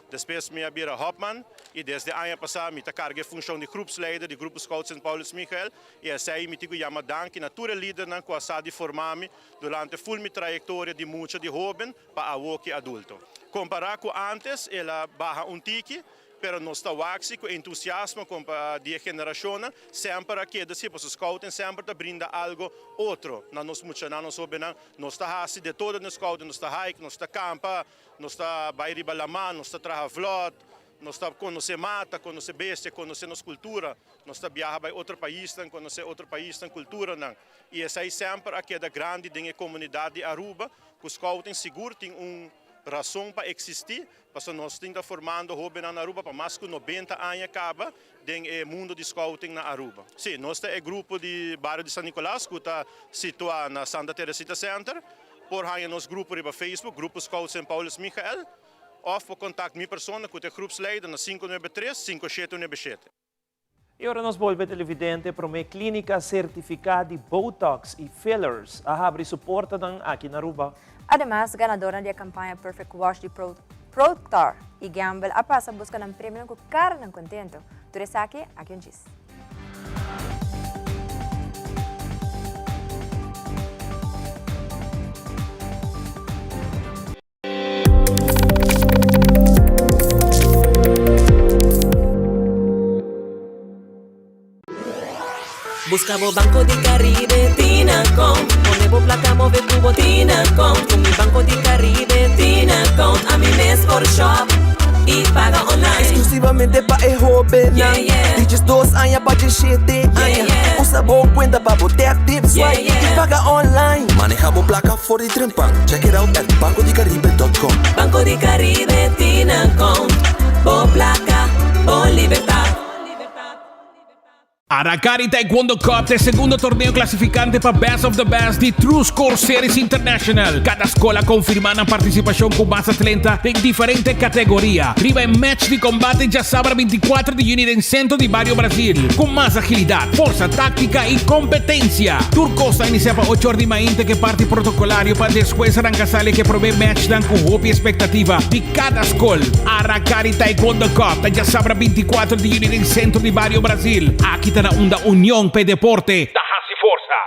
depois me abrir a Hopman, e desde ano passado me carreguei a função de grupsleider do Grupo Scout St. Paulus Michael, e assim me digo chama danke na tua líder na quase de formar-me durante full minha trajetória de muitos de jovem para a woke adulto. Comparar com antes, ela barra tiki, pero nós está waxi com entusiasmo com a geração, sempre aqui desse para os scouting sempre te brinda algo outro na nós muito na nós sobre nós está assim de todo nos scouting, nós está hike, nós está campa, nós está bairi balaman, nós está traha vlot, nós está conhecer mata, conhecer bestia, conhecer nossa cultura, nós está viajar para outro país, conhecer outro país, cultura e essa aí sempre aqui da grande dinhe comunidade de Aruba, que os scouting seguro tem razão para existir, porque nós estamos formando jovens na Aruba para mais de 90 anos acaba no mundo de scouting na Aruba. Sim, nós temos o grupo de bairro de San Nicolás, que está situado na Santa Teresita Center, por aí nosso grupo no Facebook, Grupo Scout St. Paulus Michael, ou por contato minha pessoa, que é o grupsleider na 593-5797. E agora nós volvemos televidente para uma clínica certificada de Botox e fillers a abrir suporte aqui na Aruba. Además, ganadora da campanha Perfect Wash de Proctor e Gamble a passa busca ng prêmio com cara ng contento. Turis aqui ang Gis. Buscamos Banco di Caribe, Tinacom. Ponemos placa, move cubo, Tinacom. Con mi Banco di Caribe, Tinacom. A mi mes por shop y paga online. Exclusivamente para el joven. Yeah, yeah. Dices 2 años para el 7 años. Usa boa cuenta para botar tips, Yeah, swipe yeah. y paga online. Manejamos placa for the Trimpan. Check it out at bancodicaribe.com. Banco di Caribe, Tinacom. Bo placa, bo libertad. Aracari Taekwondo Cup é o segundo torneio classificante para Best of the Best de True Score Series International. Cada escola confirma a participação com mais atletas em diferente categoria. Riba em match de combate já sábado 24 de junho em centro de Barrio Brasil, com mais agilidade, força tática e competência. Turcos está iniciando para 8 horas de manhã que parte protocolario para depois arrancar sale que provê match dan com roupa e expectativa de cada escola. Aracari Taekwondo Cup já sábado 24 de junho em centro de Barrio Brasil. Aqui está na Onda União pe Deporte da Hasi Força.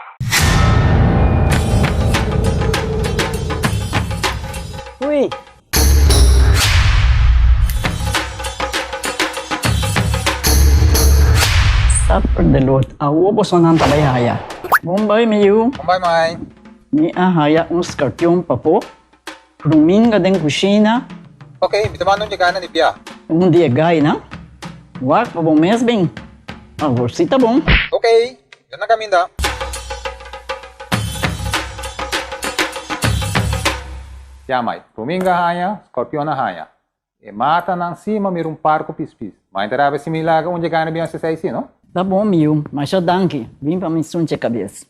Uy. Sắp đến lượt ấu bố son han tabay haya. Bombay mayu. Bombay mai. Mi ahaya um escorpião papo, ruminga den kusina. Okay, bitaman nung jagana ni Pia. Dia gay na? Wak, pabong mes bem. Agora sim tá bom. Okay, yan na kami da. Yamay, ruminga haya, scorpion na haya. E mata nang cima mir um parco pispis. Mas interava se milaga onde gana bem se sai no? Tá bom, meu. Mas eu danke. Vim pra me sunche cabeça.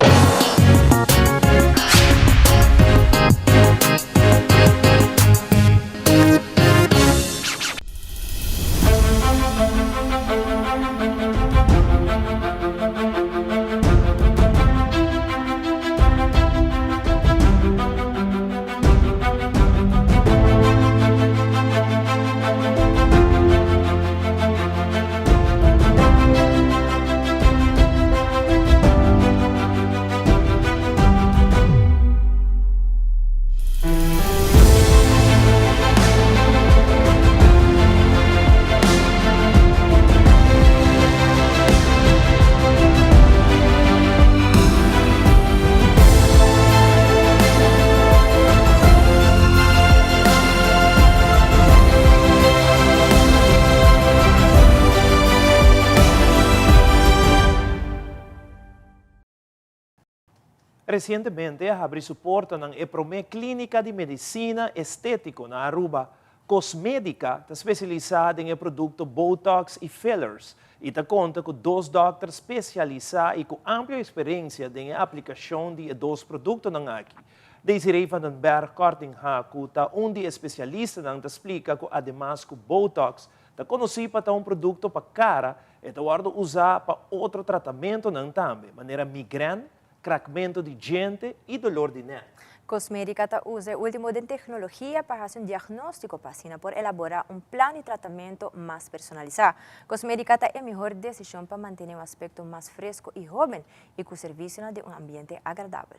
Recentemente, abriu suporte ng EPROME Clínica de Medicina Estético na Aruba. Cosmética está especializada em produto Botox e fillers e está conta com 2 doutores especializados e com ampla experiência em aplicação de 2 produtos ng aqui. Desiree van den Berg Kortingha, que é especialista nang explica que además que Botox está conhecido para produto para cara e está usar para outro tratamento nang também, maneira migraine, craquamento de diente e dolor de neck. Cosmética usa o último de tecnologia para fazer um diagnóstico paciente por elaborar um plano de tratamento mais personalizado. Cosmética é a melhor decisão para manter um aspecto mais fresco e jovem e com serviço de um ambiente agradável.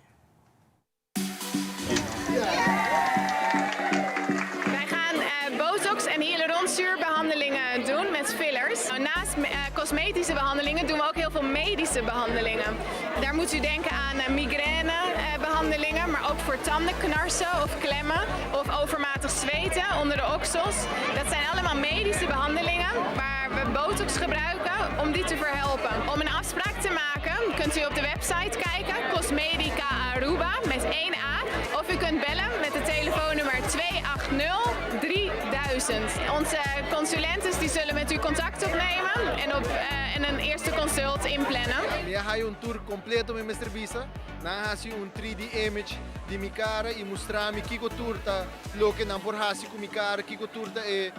Wij gaan botox en hyaluronzuurbehandelingen doen met fillers. Naast cosmetische behandelingen doen we ook heel veel medische behandelingen. Daar moet u denken aan migrainebehandelingen, maar ook voor tandenknarsen of klemmen of overmatig zweten onder de oksels. Dat zijn allemaal medische behandelingen waar we botox gebruiken om die te verhelpen. Om een afspraak te maken kunt u op de website kijken, Cosmedica Aruba met 1A. Of u kunt bellen met het telefoonnummer 280 3000. Onze consulenten die zullen met u contact opnemen en een eerste consult inplannen. Je hebt een tour completo met Mr. Bisa. Dan heb je een 3D image di mi cara e mostrami kiko turta lo che non porhasi ku mi cara kiko turta e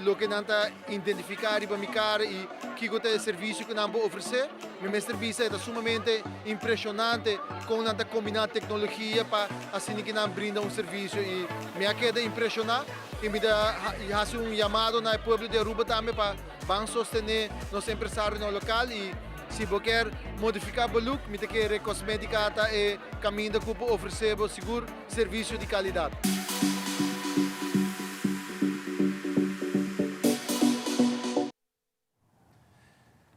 lo che nanta identificare pa mi cara e kiko te serviço que nambo oferecer. Mi Mr. Bisa é sumamente impressionante com nanta combinar tecnologia para assim que nam brinda um serviço e me queda impressionar e me dá hace um chamado na povo de Aruba também para van sostener nos empresários no local e se você quer modificar o look, me quer cosmética e caminho que oferecer seguro serviço de qualidade.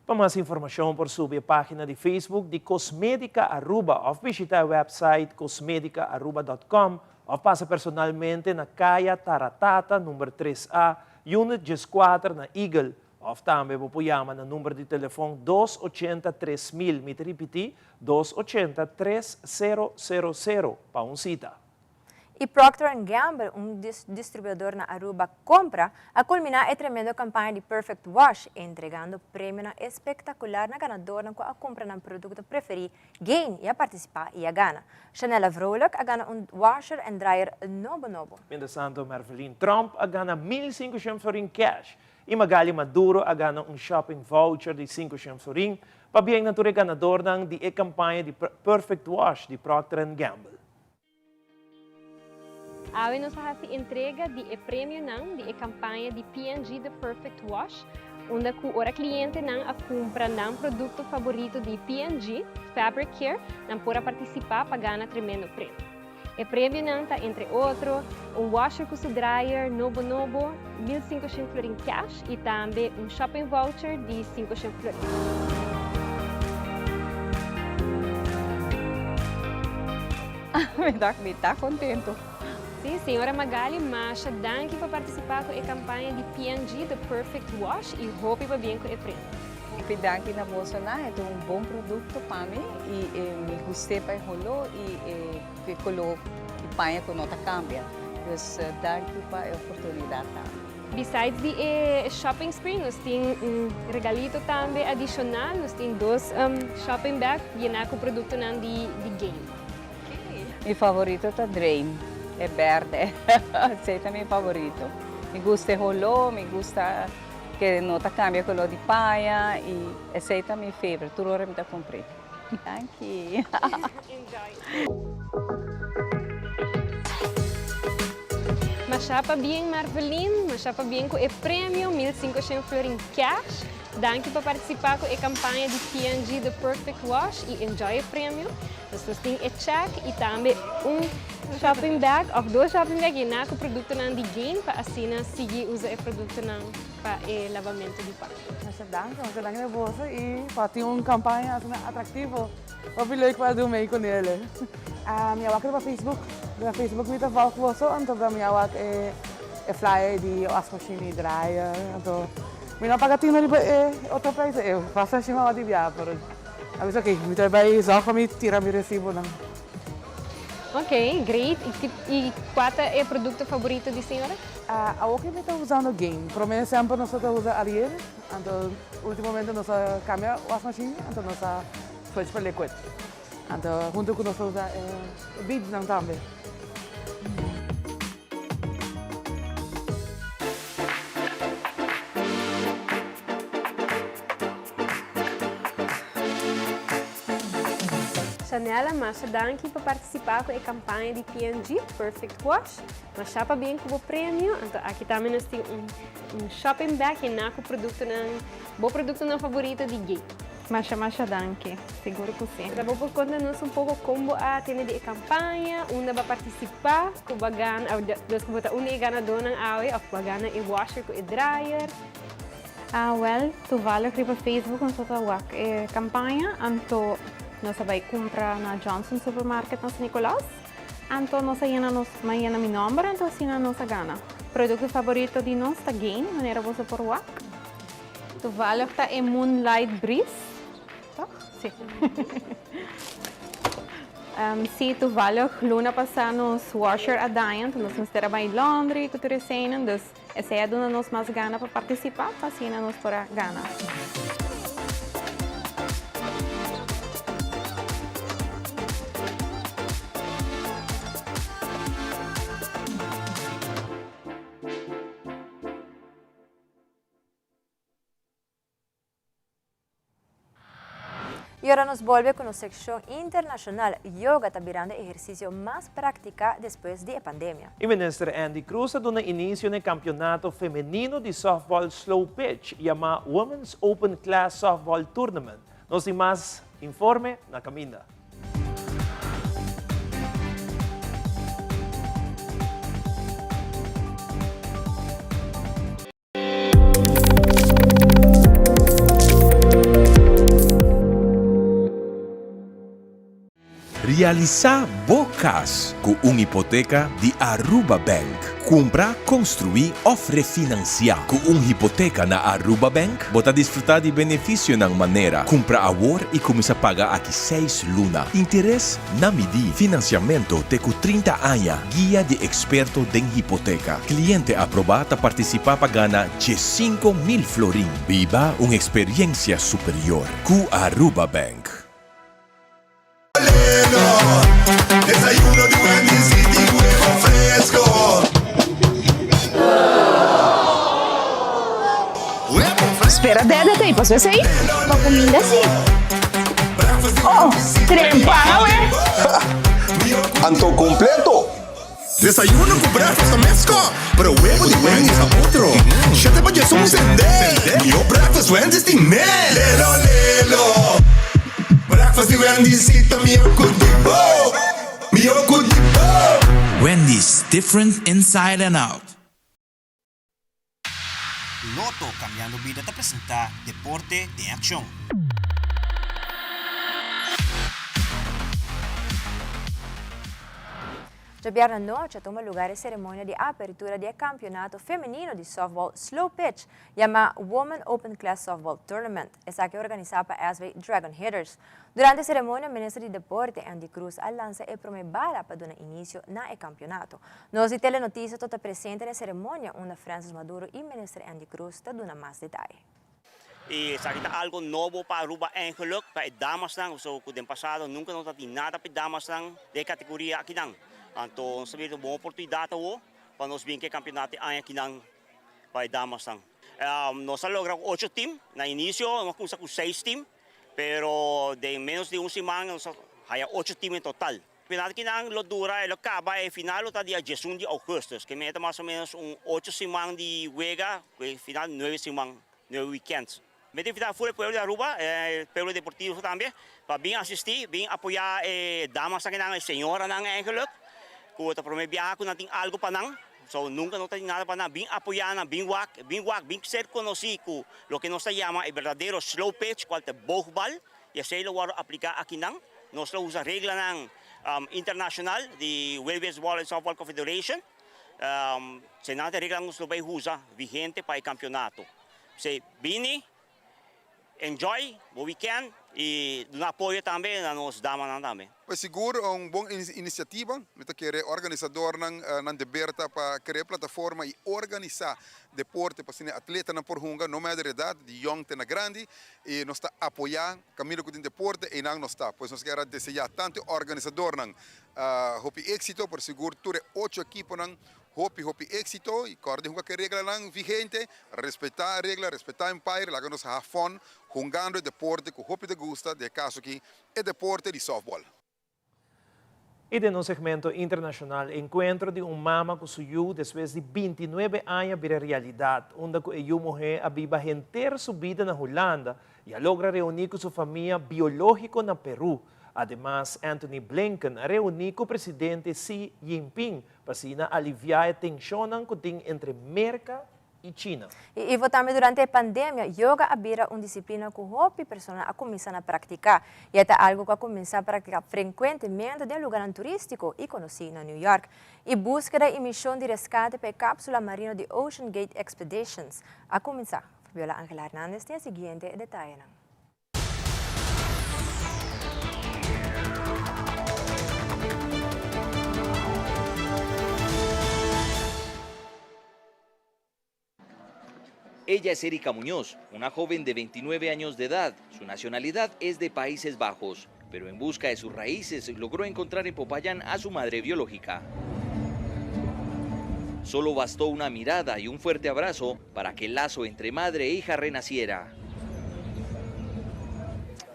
Para mais informação, por subir a página de Facebook de Cosmética Aruba ou visitar o website cosmedicaaruba.com ou passa personalmente na Caia Taratata, número 3A, Unit 14 na Eagle. Of também você chama no número de telefone 280-3000, me repetir, 280-3000 para uma cita. E Procter & Gamble, distribuidor na Aruba, compra a culminar a tremenda campanha de Perfect Wash, entregando prêmio espetacular na ganadora com a compra ng produto preferido, Gain, e a participar e a gana. Chanel Vrolijk a gana washer and dryer novo. Mientras tanto, Marvelin Trump a gana 1.500 florin cash. E Magali Maduro a gana shopping voucher de 500 florin, para bem natural ganador ng di campanha de Perfect Wash de Procter & Gamble. Awe nos hasi entrega de prêmio de campanha de P&G The Perfect Wash, onde ora cliente a compra ng produto favorito de P&G, Fabric Care, para participar para ganhar tremendo prêmio. O prêmio está, entre outros, washer com dryer novo, 1.500 florin cash e também shopping voucher de 500 florin. me está contento. Sim, senhora Magali, mas danke para participar com a campanha de P&G, The Perfect Wash, e hope para bem com o prêmio. Danke na bolsa na, é bom produto para mim e me gostei para rolou e que colo e panha com nota cambia. Então, danke para a oportunidade. Besides the shopping spree, nós temos regalito também adicional, nós temos 2 shopping bag e com produto de game. Meu favorito é Dream, é verde, esse é meu favorito. Me gusta rolou, me gusta que nota cambia color de paia e esse é meu favorito, tudo ora me dá comprei. Thank you. Machapa bem Marvelin, machapa bem com o prêmio 1.500 florin cash. Danke para participar com a campanha de P&G The Perfect Wash e enjoy o prêmio. Nós temos um check e também shopping bag, ou 2 shopping bag e com o produto de game para assim seguir usar o produto para o lavamento de pano. Danke na bolsa e para uma campanha atrativa. Wat leuk para doen mee com ele. Minha wak para Facebook. Na Facebook me volg você, então para minha wak é flyer de wasmachine draaien. Então, me não paga tinha outro preço. Eu faço assim uma de viagem, mas ok, me trabalho só para me tirar meu recibo não. Ok, great. E qual é o produto favorito da senhora? A Oki me está usando game. Para mim sempre nós estamos usando Ariel. Então, ultimamente nós cambia wasmachine, então nós switch para liquid. Então, junto com nós usamos beads não também. Chanela, mas danke para participar com a campanha de P&G Perfect Wash. Mas chapa bem com o prêmio. Então, aqui também nós temos shopping bag e com o produto favorito de gay. Mas danke, seguro que sim. Então, vou contar-nos pouco como a tenda de campanha, onde vai participar, com bagana, onde é ganadora ou bagana e washer com o dryer. Well, tu vale aqui para Facebook com sua campanha, então nós vamos comprar na Johnson Supermarket na San Nicolás. Então nós vamos ganhar meu número, então assim nós gana. Produto favorito de nós está game, maneira você por WAC. Tu vale é Moonlight Breeze. Sim. Se tu vale luna passar nos washer a Diane, nós nos trabalhamos em laundry, couture cena, então essa é a dona nós mais gana para participar, assim nós por gana. Y ahora nos vuelve con la sección internacional. Yoga está virando el ejercicio más práctica después de la pandemia. E ministro Andy Cruz ha dado inicio no campeonato femenino de softball slow pitch, llamado Women's Open Class Softball Tournament. Nos tem mais informe na caminda. Realizar bocas com uma hipoteca de Aruba Bank. Comprar, construir ou refinanciar. Com uma hipoteca na Aruba Bank, você desfrutar de benefício na maneira. Comprar agora e começar a pagar aqui 6 lunas. Interesse na medida. Financiamento de 30 anos. Guia de experto de hipoteca. Cliente aprovado a participar para ganhar de 5.000 florin. Viva uma experiência superior. Com Aruba Bank. Desayuno de Wendy's y huevo fresco. Espera, Dede, tem posso ver aí? Uma comida assim. Oh, trempana, ué. Anto completo. Desayuno con breakfast fresco. Pero huevo de Wendy's a otro. Ya te vayas a encender. Mio breakfast Wendy's de mel. Lelo, lelo. Breakfast de Wendy's y también cudipo. Wendy's, different inside and out. Loto Cambiando Vida te presenta Deporte de Acción. De viernes noche toma lugar la ceremonia de apertura del campeonato femenino de softball slow pitch, llamado Women Open Class Softball Tournament, esa que organizada por SV Dragon Hitters. Durante la ceremonia, el ministro de Deporte, Andy Cruz, lanza el primer bala para dar inicio al campeonato. Nos y Telenoticias está presente en la ceremonia, donde Francis Maduro y el ministro Andy Cruz te dan más detalle. E sa kita algo novo para Aruba eigenlijk para damas lang so ko den passado nunca não tati nada para damas lang de categoria aqui não. Então sabe uma boa oportunidade o para nós vir que campeonato aqui não para damas lang. Nós logramos 8 times na início, nós começamos com 6 times, pero de menos de semana nós há 8 times em total. Campeonato que não lo dura, ele acaba e final está dia 11 de agosto, que mete mais ou menos 8 semanas de juega, e final 9 semanas, 9 weekends. Me devo fora o povo de Aruba, o povo deportivo também, para vir assistir, vir apoiar damas aqui na senhora na eigenlijk. Quando para mim viajar, quando tem algo para não, so nunca não tem nada para não, vir apoiar, vir ser conhecido, o que nós chamamos o verdadeiro slow pitch, qual é bogbal, e assim lo vamos aplicar aqui não. Nós usamos a regra internacional de World Baseball and Softball Confederation. Se não tem regra nós lo vai usar vigente para o campeonato. Se vini enjoy o weekend e dar apoio também a nós damas também. Pues seguro uma boa iniciativa, nós queremos organizador na Deberta para criar plataforma e organizar deporte para ser atleta na porhunga, não é de idade, de young até na grande, e nós está apoiar caminho com o deporte e não está. Pois nós queremos desejar tanto organizador não, hope êxito, por seguro tudo 8 equipos não. Hopi éxito e corre que regla lang vigente, respeitar a regla, respeitar o empire, lá que nós have fun, jugando o deporte que hopi te gusta, de caso aqui, é deporte de softball. E de nosso segmento internacional, encontro de mama com suyu depois de 29 anos vira realidade, onde a mulher aviva inteira sua vida na Holanda e logra reunir com sua família biológica na Peru. Además, Anthony Blinken reuniu com o presidente Xi Jinping para aliviar a tensão entre América e China. E também durante a pandemia, yoga abira uma disciplina que hopi pessoas a começar a praticar. E é algo que começar a praticar frequentemente em lugar turístico e conhecido na New York. E búsqueda e missão de resgate para a cápsula marina de Ocean Gate Expeditions. A começar, Fabiola Ángela Hernández tem o seguinte detalhe. Ella es Erika Muñoz, una joven de 29 años de edad. Su nacionalidad es de Países Bajos, pero en busca de sus raíces logró encontrar en Popayán a su madre biológica. Solo bastó una mirada y un fuerte abrazo para que el lazo entre madre e hija renaciera.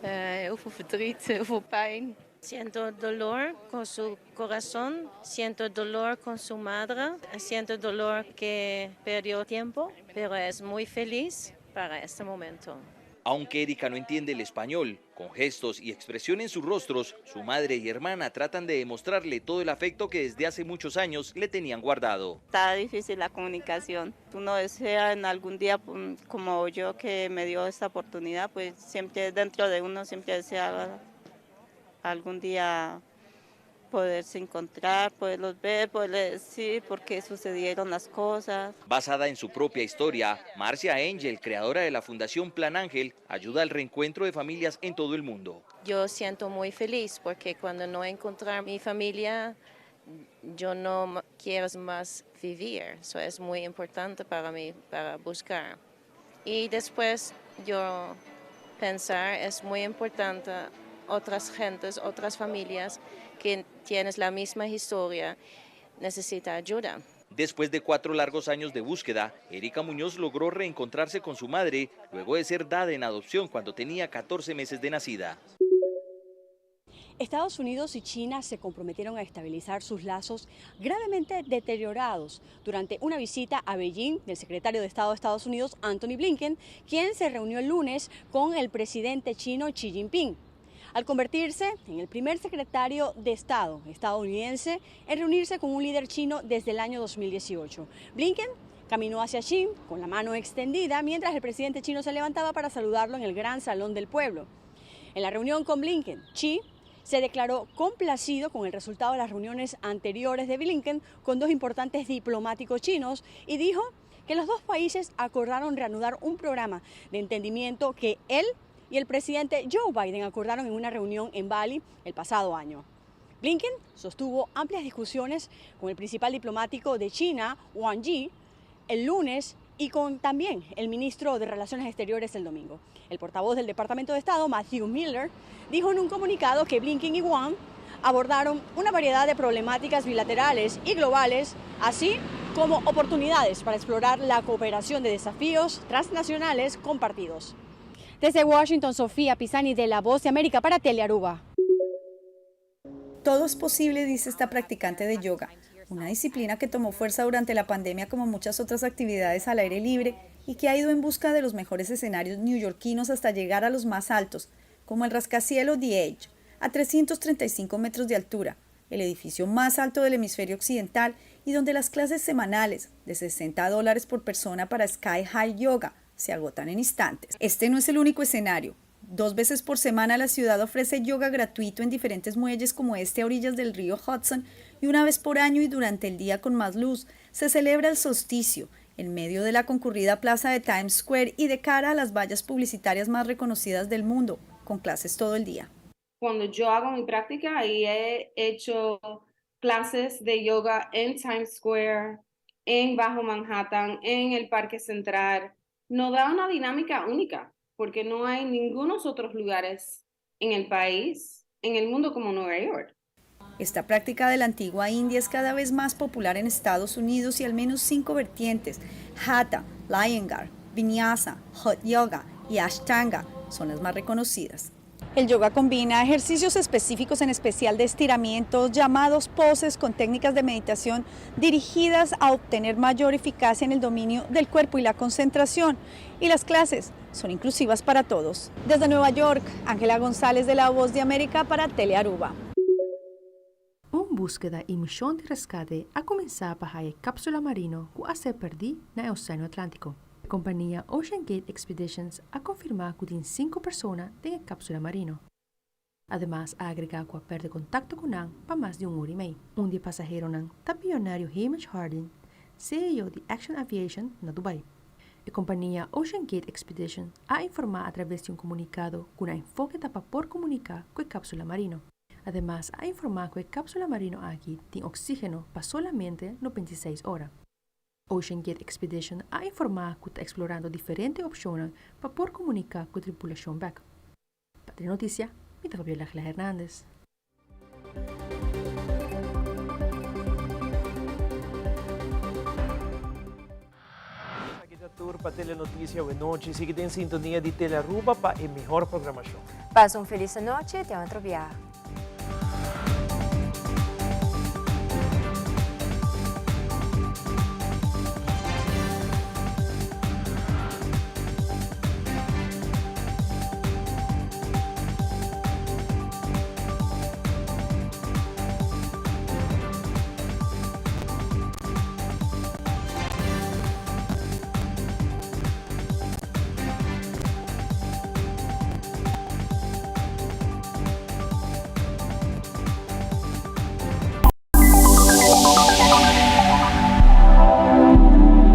Heel veel verdriet, heel veel pijn. Siento dolor con su corazón, siento dolor con su madre, siento dolor que perdió tiempo, pero es muy feliz para este momento. Aunque Erika no entiende el español, con gestos y expresión en sus rostros, su madre y hermana tratan de demostrarle todo el afecto que desde hace muchos años le tenían guardado. Está difícil la comunicación. Uno desea en algún día, como yo que me dio esta oportunidad, pues siempre dentro de uno siempre desea algún día poderse encontrar, poderlos ver, poderles decir por qué sucedieron las cosas. Basada en su propia historia, Marcia Angel, creadora de la Fundación Plan Ángel, ayuda al reencuentro de familias en todo el mundo. Yo siento muy feliz porque cuando no encontré a mi familia, yo no quiero más vivir. Eso es muy importante para mí, para buscar. Y después yo pensar, es muy importante otras gentes, otras familias que tienen la misma historia, necesitan ayuda. Después de 4 largos años de búsqueda, Erika Muñoz logró reencontrarse con su madre luego de ser dada en adopción cuando tenía 14 meses de nacida. Estados Unidos y China se comprometieron a estabilizar sus lazos gravemente deteriorados durante una visita a Beijing del secretario de Estado de Estados Unidos, Anthony Blinken, quien se reunió el lunes con el presidente chino Xi Jinping, al convertirse en el primer secretario de Estado estadounidense en reunirse con un líder chino desde el año 2018. Blinken caminó hacia Xi con la mano extendida mientras el presidente chino se levantaba para saludarlo en el Gran Salón del Pueblo. En la reunión con Blinken, Xi se declaró complacido con el resultado de las reuniones anteriores de Blinken con dos importantes diplomáticos chinos y dijo que los dos países acordaron reanudar un programa de entendimiento que él y el presidente Joe Biden acordaron en una reunión en Bali el pasado año. Blinken sostuvo amplias discusiones con el principal diplomático de China, Wang Yi, el lunes y con también el ministro de Relaciones Exteriores el domingo. El portavoz del Departamento de Estado, Matthew Miller, dijo en un comunicado que Blinken y Wang abordaron una variedad de problemáticas bilaterales y globales, así como oportunidades para explorar la cooperación de desafíos transnacionales compartidos. Desde Washington, Sofía Pisani de La Voz de América para Telearuba. Todo es posible, dice esta practicante de yoga, una disciplina que tomó fuerza durante la pandemia como muchas otras actividades al aire libre y que ha ido en busca de los mejores escenarios neoyorquinos hasta llegar a los más altos, como el rascacielos The Edge, a 335 metros de altura, el edificio más alto del hemisferio occidental y donde las clases semanales de $60 por persona para Sky High Yoga se agotan en instantes. Este no es el único escenario. 2 veces por semana la ciudad ofrece yoga gratuito en diferentes muelles como este a orillas del río Hudson y una vez por año y durante el día con más luz se celebra el solsticio en medio de la concurrida plaza de Times Square y de cara a las vallas publicitarias más reconocidas del mundo, con clases todo el día. Cuando yo hago mi práctica y he hecho clases de yoga en Times Square, en Bajo Manhattan, en el Parque Central, nos da una dinámica única, porque no hay ningunos otros lugares en el país, en el mundo como Nueva York. Esta práctica de la antigua India es cada vez más popular en Estados Unidos y al menos 5 vertientes, Hatha, Iyengar, Vinyasa, Hot Yoga y Ashtanga, son las más reconocidas. El yoga combina ejercicios específicos, en especial de estiramientos, llamados poses, con técnicas de meditación dirigidas a obtener mayor eficacia en el dominio del cuerpo y la concentración. Y las clases son inclusivas para todos. Desde Nueva York, Ángela González de La Voz de América para Telearuba. Uma búsqueda e missão de resgate a começar para a cápsula marino que se perdeu no Oceano Atlântico. A companhia Ocean Gate Expeditions a confirmar que tem 5 pessoas na cápsula marino. Además, a agregar que perde contacto com ela para mais de 1 hora e meia. De passageiro não está bilionário Hamish Harding, CEO de Action Aviation na Dubai. A companhia Ocean Gate Expedition a informar através de comunicado que o enfoque está por comunicar com a cápsula marino. Además, a informar que a cápsula marino aqui tem oxígeno para solamente 96 horas. Ocean Gate Expedition a informar que está explorando diferentes opções para por comunicar com a tripulação back. Para a notícia, me Fabiola Hernández. Tour para Telenotícia Boa Noite. Siga em sintonia de Telearuba para a melhor programação. Passa uma feliz noite e até outro dia.